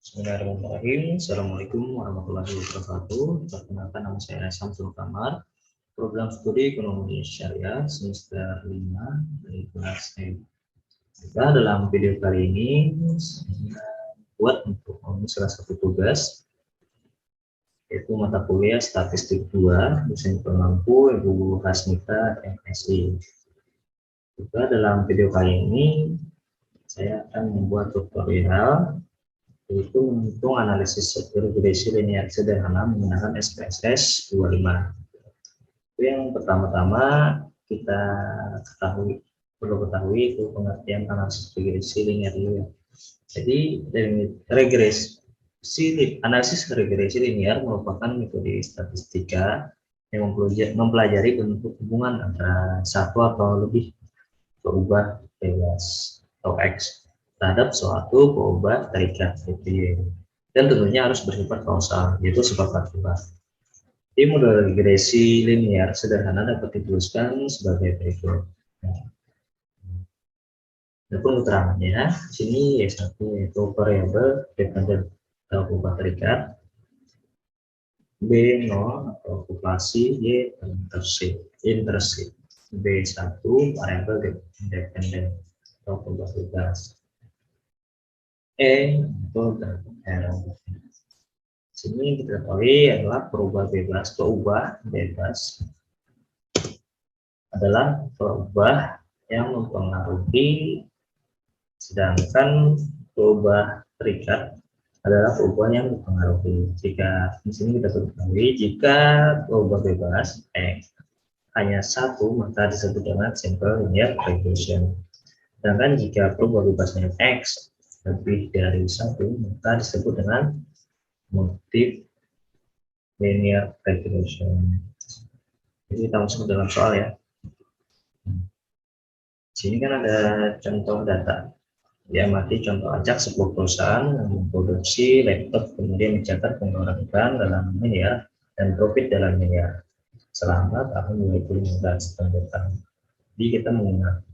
Bismillahirrahmanirrahim. Assalamualaikum warahmatullahi wabarakatuh. Perkenalkan, nama saya Samsul Kamar, program studi ekonomi syariah semester 5 dari kelas E. Dalam video kali ini saya buat untuk salah satu tugas, yaitu mata kuliah statistik 2 dosen pengampu Ibu Hasmita MSI. Juga dalam video kali ini saya akan membuat tutorial, yaitu menghitung analisis regresi linear sederhana menggunakan SPSS 25. Yang pertama-tama kita perlu ketahui itu pengertian analisis regresi linear. Jadi analisis regresi linear merupakan metode statistika yang mempelajari bentuk hubungan antara satu atau lebih berubah bebas atau X terhadap suatu perubahan terikat dan tentunya harus bersifat kausal, yaitu sebab akibat. Di model regresi linear sederhana dapat dituliskan sebagai berikut. Adapun keterangannya di sini Y1 yaitu variabel dependen atau perubahan terikat, B0 atau populasi, Y intersect, B1 variabel dependen atau perubahan bebas, E atau R. Sini kita ketahui adalah perubahan bebas adalah perubahan yang mempengaruhi, sedangkan perubahan terikat adalah perubahan yang mempengaruhi. Jika di sini kita ketahui jika perubahan bebas hanya satu, maka disebut dengan simple linear regression. Sedangkan jika perubahan bebasnya X lebih dari satu, maka disebut dengan multiple linear regression. Jadi kita masuk ke dalam soal ya. Sini kan ada contoh data. Diamati contoh acak sebuah perusahaan yang memproduksi laptop kemudian mencatat pengeluaran iklan dalam miliar dan profit dalam miliar selama tahun 2015 tahun. Jadi kita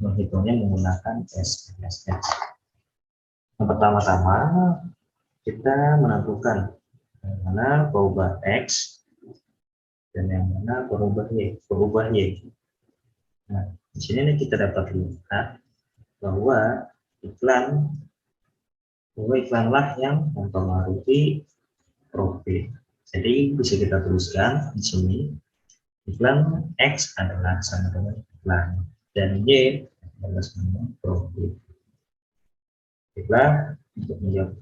menghitungnya menggunakan SPSS. Yang pertama-tama kita menentukan yang mana perubahan X dan yang mana berubah Y. Nah, di sini kita dapat lihat bahwa iklanlah yang mempengaruhi profit. Jadi bisa kita tuliskan di sini iklan X adalah sama dengan iklan dan Y adalah sama dengan profit. Baiklah, untuk menjawab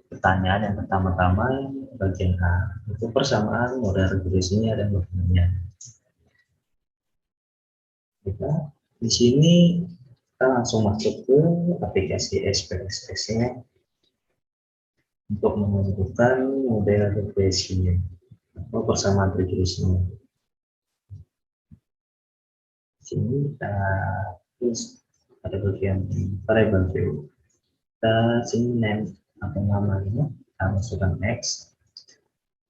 pertanyaan yang pertama-tama bagian A itu persamaan model regresinya dan dokumennya. Kita di sini kita langsung masuk ke aplikasi SPSS-nya untuk menentukan model regresinya atau persamaan regresinya. Di sini kita tulis pada bagian variable value. Kita sini name atau namanya kita masukkan X,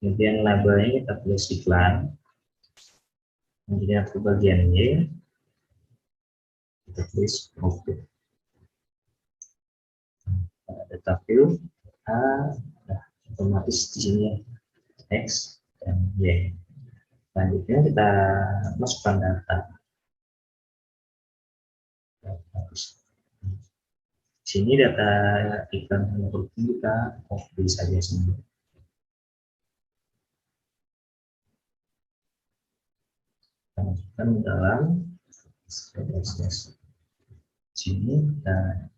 kemudian labelnya kita tulis iklan, kemudian ke bagian Y kita tulis profit. Pada data view otomatis di sini X dan Y. Selanjutnya kita masukkan data. Di sini data iklan menurut kita copy saja semua. Kita masukkan dalam SPSS. Sini kita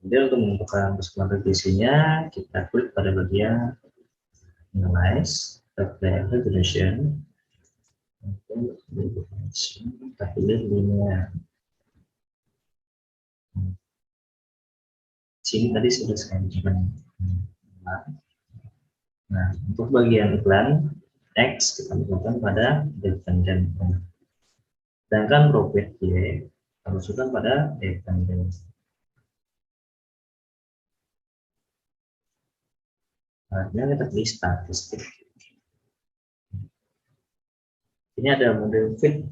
kemudian untuk menentukan persamaan regresinya kita klik pada bagian analyze regression. Kita pilih linear. Sini tadi sudah saya jelaskan. Nah, untuk bagian iklan X kita masukkan pada dependent. Sedangkan profit Y kita masukkan pada dependent. Selanjutnya kita pilih statistik. Ini ada model fit.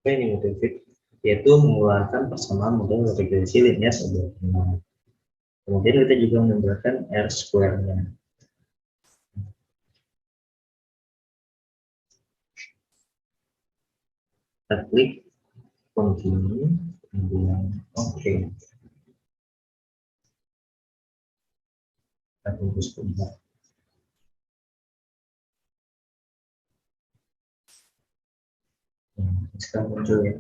Apa ini model fit? yaitu mengeluarkan persamaan model regresi linear suboptimal. Kemudian kita juga menambahkan R square-nya. Kita klik continue, kemudian oke. Kita tunggu sebentar. Sekarang muncul ya.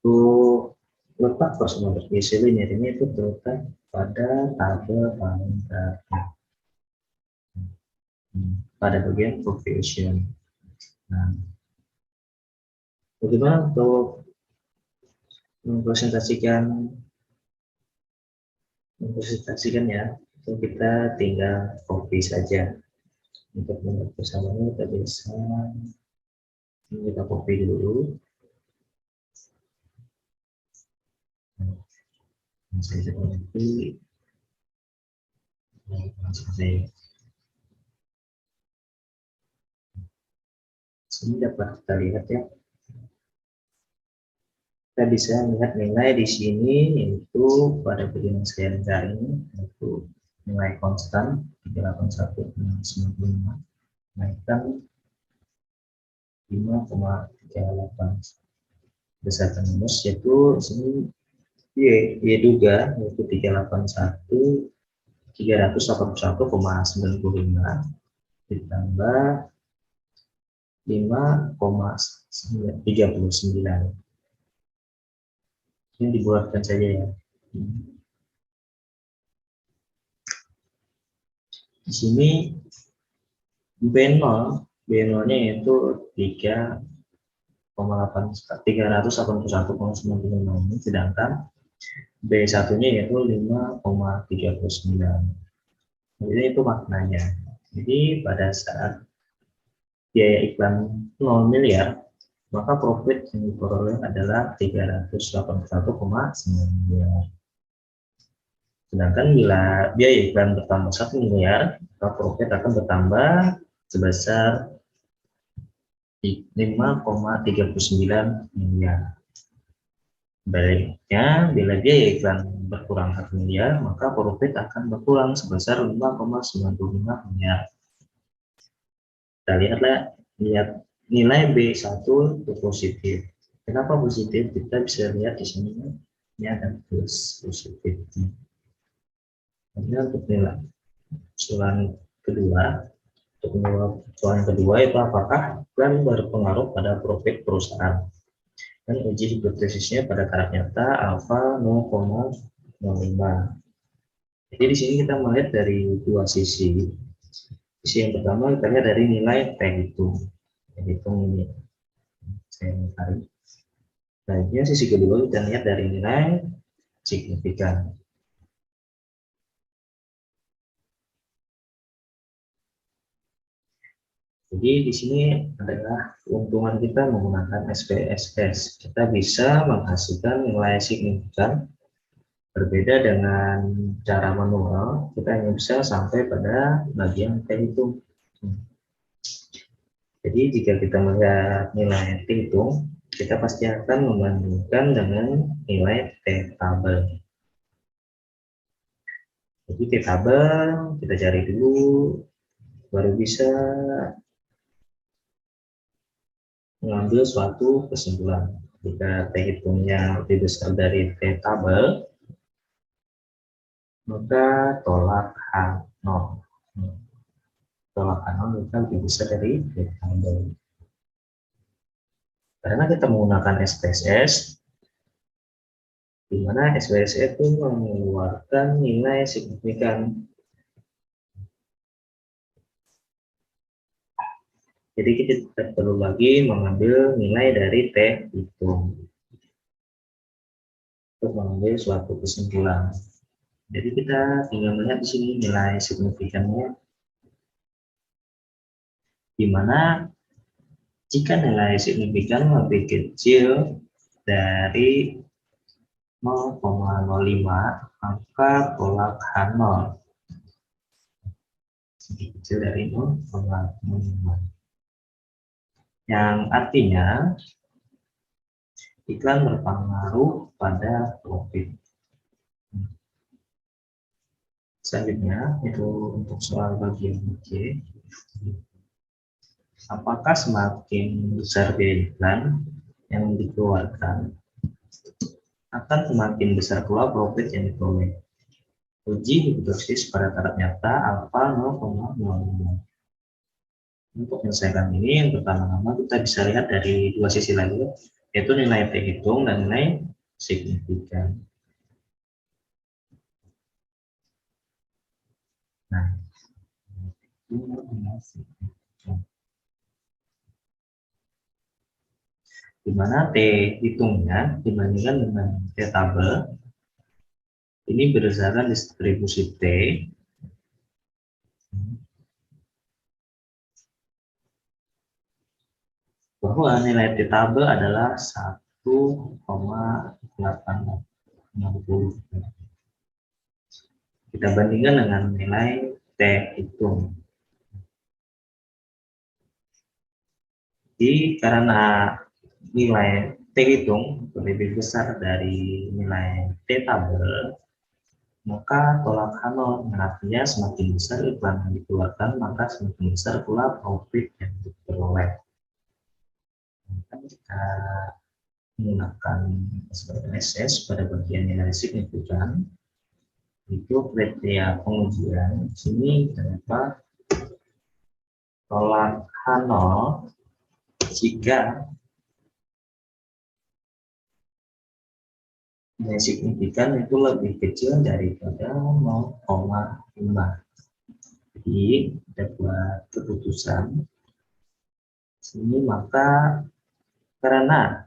Untuk letak persamaan regresi linear ini itu terletak pada tabel paling terakhir, pada bagian coefficient. Nah, bagaimana untuk mempresentasikannya? Itu kita tinggal copy saja. Untuk membuat persamaannya kita bisa kita copy dulu. Saya nanti sini dapat kita lihat ya. Kita bisa melihat nilai di sini yaitu pada bagian sekalian ini yaitu nilai konstan 381,95 naikkan 5,38 berdasarkan rumus yaitu sini Y duga yaitu 381,95 ditambah 5,39 ini dibuatkan saja ya. Di sini B0 nya yaitu 381,95 ini, sedangkan B1-nya yaitu 5,39. Jadi itu maknanya. Jadi pada saat biaya iklan 0 miliar, maka profit yang diperoleh adalah 381,9 miliar. Sedangkan bila biaya iklan bertambah 1 miliar, maka profit akan bertambah sebesar 5,39 miliar. Baliknya, bila biaya iklan berkurang 1 miliar, maka profit akan berkurang sebesar 5,95 miliar. Kita lihat nilai B1 itu positif. Kenapa positif? Kita bisa lihat di sini ini ada plus positif. Kemudian untuk nilai usulan kedua, soal kedua itu apakah iklan berpengaruh pada profit perusahaan? Dan uji hipotesisnya pada taraf nyata alfa 0,05. Jadi di sini kita melihat dari dua sisi. Sisi yang pertama kita lihat dari nilai T hitung ini. Saya tarik. Selanjutnya sisi kedua kita lihat dari nilai signifikan. Jadi di sini adalah keuntungan kita menggunakan SPSS. Kita bisa menghasilkan nilai signifikan. Berbeda dengan cara manual, kita hanya bisa sampai pada bagian T hitung. Jadi jika kita melihat nilai T hitung, kita pasti akan membandingkan dengan nilai T tabel. Jadi T tabel kita cari dulu, baru bisa mengambil suatu kesimpulan. Jika T hitungnya lebih besar dari T tabel, maka tolak H0. Tolak H0 kita lebih besar dari T tabel. Karena kita menggunakan SPSS, di mana SPSS itu mengeluarkan nilai signifikan. Jadi kita tidak perlu lagi mengambil nilai dari T hitung untuk mengambil suatu kesimpulan. Jadi kita tinggal melihat di sini nilai signifikannya, di mana jika nilai signifikan lebih kecil dari 0,05 maka tolak H0 lebih kecil dari 0,05, yang artinya iklan berpengaruh pada profit. Selanjutnya itu untuk soal bagian C. Apakah semakin besar biaya iklan yang dikeluarkan akan semakin besar pula profit yang diperoleh? Uji hipotesis pada taraf nyata alfa 0,05. Untuk menyelesaikan ini, yang pertama-tama kita bisa lihat dari dua sisi lagi, yaitu nilai T hitung dan nilai signifikan. Nah, di mana T hitungnya dibandingkan dengan T tabel, ini berdasarkan distribusi T bahwa nilai T tabel adalah 1,860. Kita bandingkan dengan nilai T hitung. Jadi karena nilai T hitung lebih besar dari nilai T tabel, maka tolak Hanol, artinya semakin besar iklan yang dikeluarkan, maka semakin besar pula profit yang diperoleh. Kita menggunakan SPSS pada bagian nilai signifikan, itu kriteria pengujian. Sini terdapat tolak Hanol jika nilai signifikan itu lebih kecil daripada 0,5. Jadi dapat keputusan sini, maka karena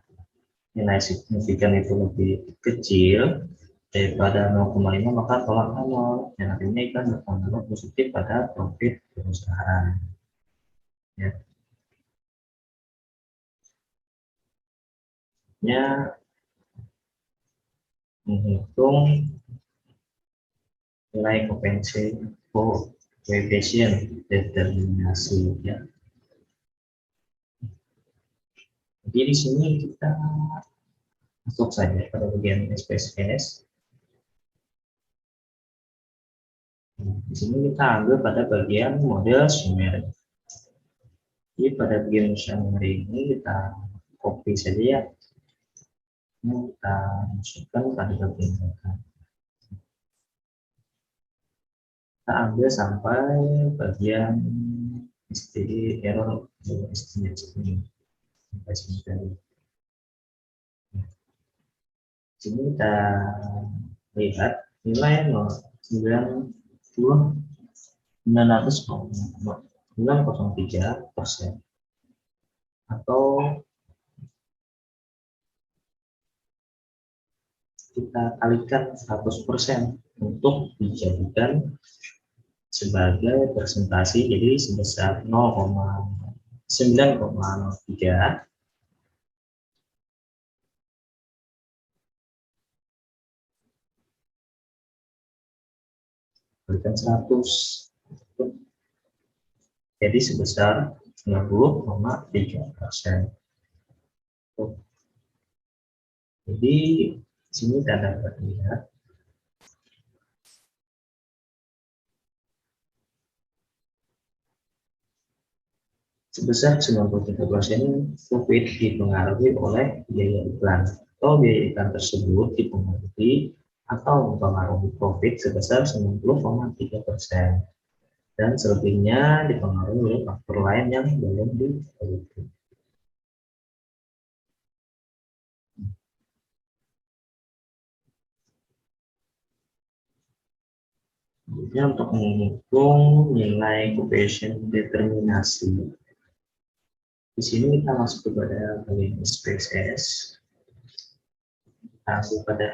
nilai signifikan itu lebih kecil daripada 0,5, maka tolak 0, yang artinya ikan berpengaruh positif pada profit perusahaan. Ya. Menghitung nilai koefisien determinasi. Ya. Jadi di sini kita masuk saja pada bagian SPSS. Di sini kita ambil pada bagian model summary. Jadi pada bagian summary ini kita copy saja ya. Ini kita masukkan pada bagian data. Kita ambil sampai bagian STD error estimate ini sampai sini. Sini kita lihat nilai 903% atau kita kalikan 100% untuk dijadikan sebagai presentasi, jadi sebesar 9,03 kalikan 100, jadi sebesar 90,3%. Jadi sini kita dapat lihat sebesar 93% profit dipengaruhi oleh biaya iklan, atau biaya iklan tersebut dipengaruhi atau mempengaruhi profit sebesar 90,3%, dan selebihnya dipengaruhi oleh faktor lain yang belum diteliti. Kemudian untuk menghitung nilai koefisien determinasi, di sini kita masuk kepada bagian SPSS. Masuk pada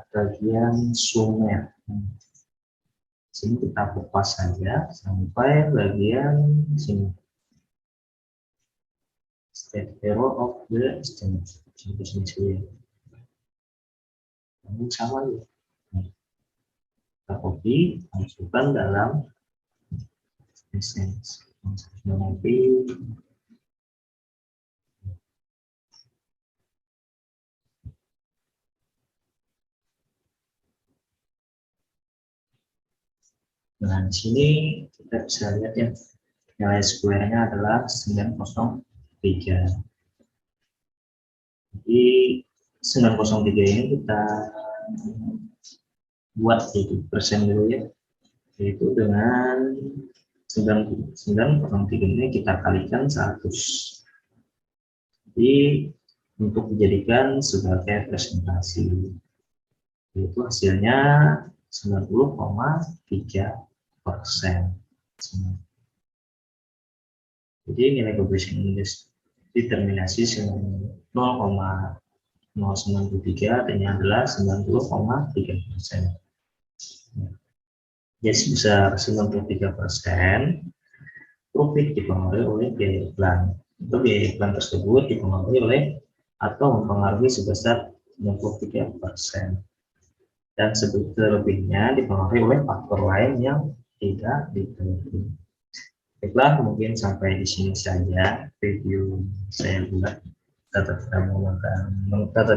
bagian summer. Sini kita kupas saja sampai bagian sini. State error of the estimate. Ini sama ya. Kita copy, masukkan dalam essence. Nanti Nah, di sini kita bisa lihat ya, nilai square-nya adalah 903. Jadi 903 ini kita buat jadi persen dulu ya, yaitu dengan 903 ini kita kalikan 100. Jadi untuk dijadikan sebagai presentasi, yaitu hasilnya 90,3%. Jadi nilai coefficient index determinasi 0,093 artinya adalah 90,3%. Jadi sebesar 93% profit dipengaruhi oleh biaya iklan. Untuk biaya iklan tersebut dipengaruhi oleh atau mempengaruhi sebesar 93%. Dan selebihnya dipengaruhi oleh faktor lain yang tidak diteliti. Baiklah, mungkin sampai di sini saja video saya buat tata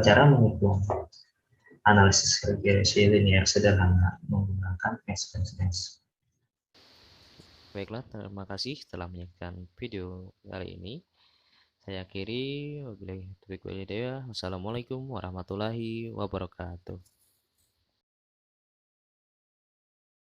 cara menghitung analisis regresi linear sederhana menggunakan SPSS. Baiklah, terima kasih telah menyaksikan video kali ini. Saya akhiri, wabillahi taufiq walhidayah. Wassalamualaikum warahmatullahi wabarakatuh.